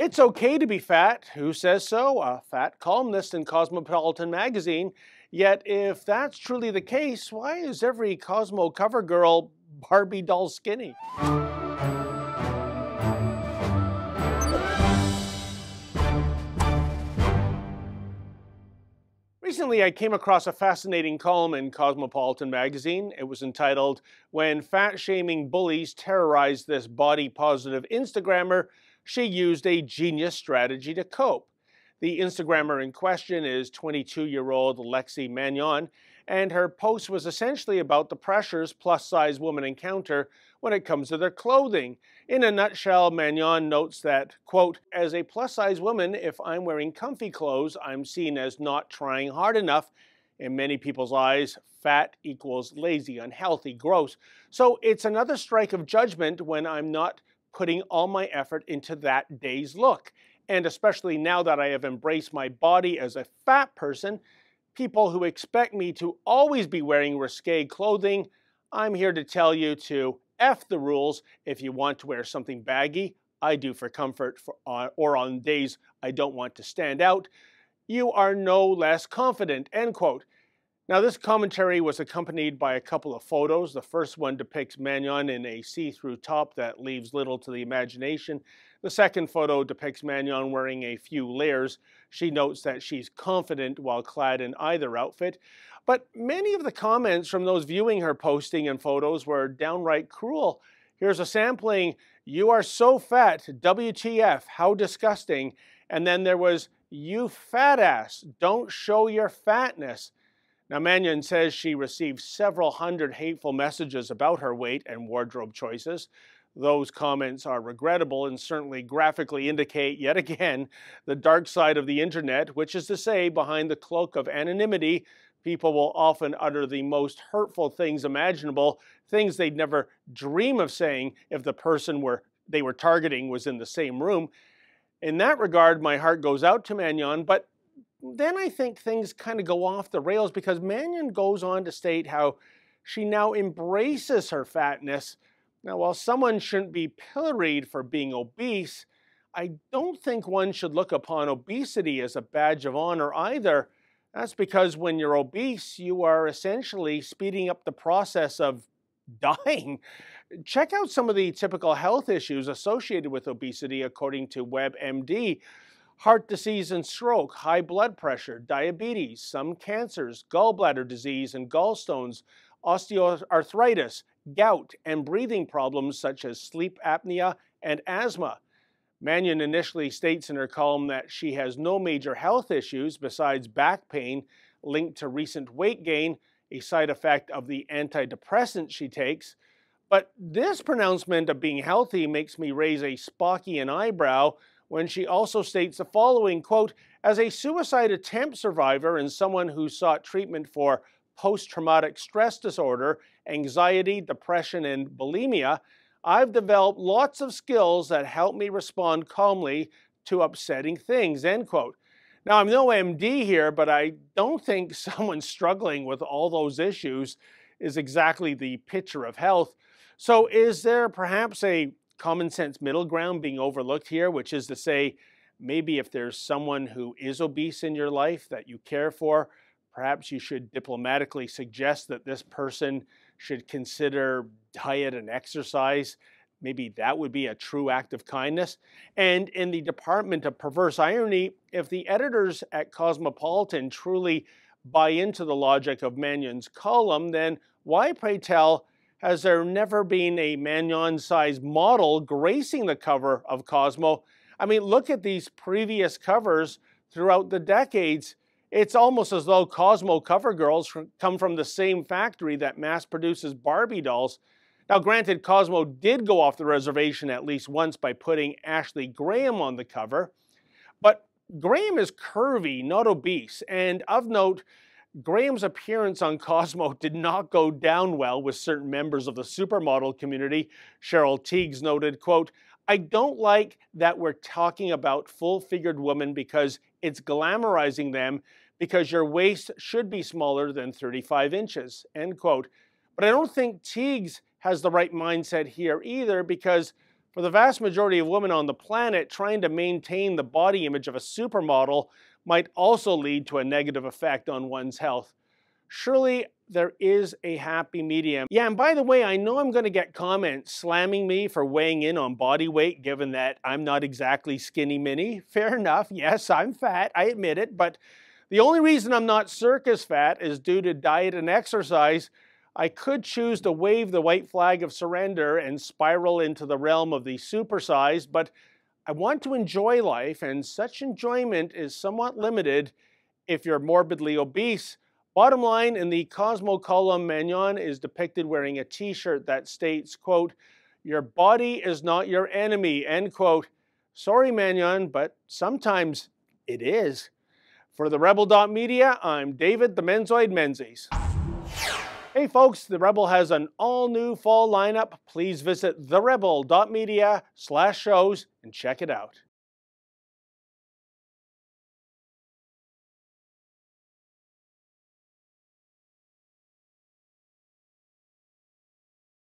It's okay to be fat. Who says so? A fat columnist in Cosmopolitan magazine. Yet, if that's truly the case, why is every Cosmo cover girl Barbie doll skinny? Recently, I came across a fascinating column in Cosmopolitan magazine. It was entitled, "When Fat-Shaming Bullies Terrorized This Body-Positive Instagrammer, She Used a Genius Strategy to Cope." The Instagrammer in question is 22-year-old Lexi Magnon, and her post was essentially about the pressures plus-size women encounter when it comes to their clothing. In a nutshell, Magnon notes that, quote, "As a plus-size woman, if I'm wearing comfy clothes, I'm seen as not trying hard enough. In many people's eyes, fat equals lazy, unhealthy, gross. So it's another strike of judgment when I'm not putting all my effort into that day's look. And especially now that I have embraced my body as a fat person, people who expect me to always be wearing risque clothing, I'm here to tell you to F the rules. If you want to wear something baggy, I do for comfort, or on days I don't want to stand out, you are no less confident," end quote. Now, this commentary was accompanied by a couple of photos. The first one depicts Magnon in a see-through top that leaves little to the imagination. The second photo depicts Magnon wearing a few layers. She notes that she's confident while clad in either outfit. But many of the comments from those viewing her posting and photos were downright cruel. Here's a sampling: "You are so fat, WTF, how disgusting." And then there was, "You fat ass, don't show your fatness." Now, Magnon says she received several hundred hateful messages about her weight and wardrobe choices. Those comments are regrettable and certainly graphically indicate, yet again, the dark side of the internet, which is to say, behind the cloak of anonymity, people will often utter the most hurtful things imaginable, things they'd never dream of saying if the person they were targeting was in the same room. In that regard, my heart goes out to Magnon, but then I think things kind of go off the rails because Magnon goes on to state how she now embraces her fatness. Now, while someone shouldn't be pilloried for being obese, I don't think one should look upon obesity as a badge of honor either. That's because when you're obese, you are essentially speeding up the process of dying. Check out some of the typical health issues associated with obesity according to WebMD. Heart disease and stroke, high blood pressure, diabetes, some cancers, gallbladder disease and gallstones, osteoarthritis, gout, and breathing problems such as sleep apnea and asthma. Magnon initially states in her column that she has no major health issues besides back pain linked to recent weight gain, a side effect of the antidepressant she takes. But this pronouncement of being healthy makes me raise a Spockian eyebrow when she also states the following, quote, "As a suicide attempt survivor and someone who sought treatment for post-traumatic stress disorder, anxiety, depression, and bulimia, I've developed lots of skills that help me respond calmly to upsetting things," end quote. Now, I'm no MD here, but I don't think someone struggling with all those issues is exactly the picture of health. So is there perhaps a common sense middle ground being overlooked here, which is to say, maybe if there's someone who is obese in your life that you care for, perhaps you should diplomatically suggest that this person should consider diet and exercise. Maybe that would be a true act of kindness. And in the department of perverse irony, if the editors at Cosmopolitan truly buy into the logic of Magnon's column, then why, pray tell, has there never been a Magnon-sized model gracing the cover of Cosmo? I mean, look at these previous covers throughout the decades. It's almost as though Cosmo cover girls come from the same factory that mass produces Barbie dolls. Now, granted, Cosmo did go off the reservation at least once by putting Ashley Graham on the cover, but Graham is curvy, not obese, and of note, Graham's appearance on Cosmo did not go down well with certain members of the supermodel community. Cheryl Teagues noted, quote, "I don't like that we're talking about full-figured women because it's glamorizing them because your waist should be smaller than 35 inches, end quote. But I don't think Teagues has the right mindset here either because For the vast majority of women on the planet, trying to maintain the body image of a supermodel might also lead to a negative effect on one's health. Surely there is a happy medium. Yeah, and by the way, I know I'm going to get comments slamming me for weighing in on body weight, given that I'm not exactly skinny mini. Fair enough. Yes, I'm fat. I admit it. But the only reason I'm not circus fat is due to diet and exercise. I could choose to wave the white flag of surrender and spiral into the realm of the supersized, but I want to enjoy life, and such enjoyment is somewhat limited if you're morbidly obese. Bottom line, in the Cosmo column, Magnon is depicted wearing a t-shirt that states, quote, "Your body is not your enemy," end quote. Sorry, Magnon, but sometimes it is. For the Rebel.media, I'm David the Menzoid Menzies. Hey folks, the Rebel has an all-new fall lineup. Please visit therebel.media/shows and check it out.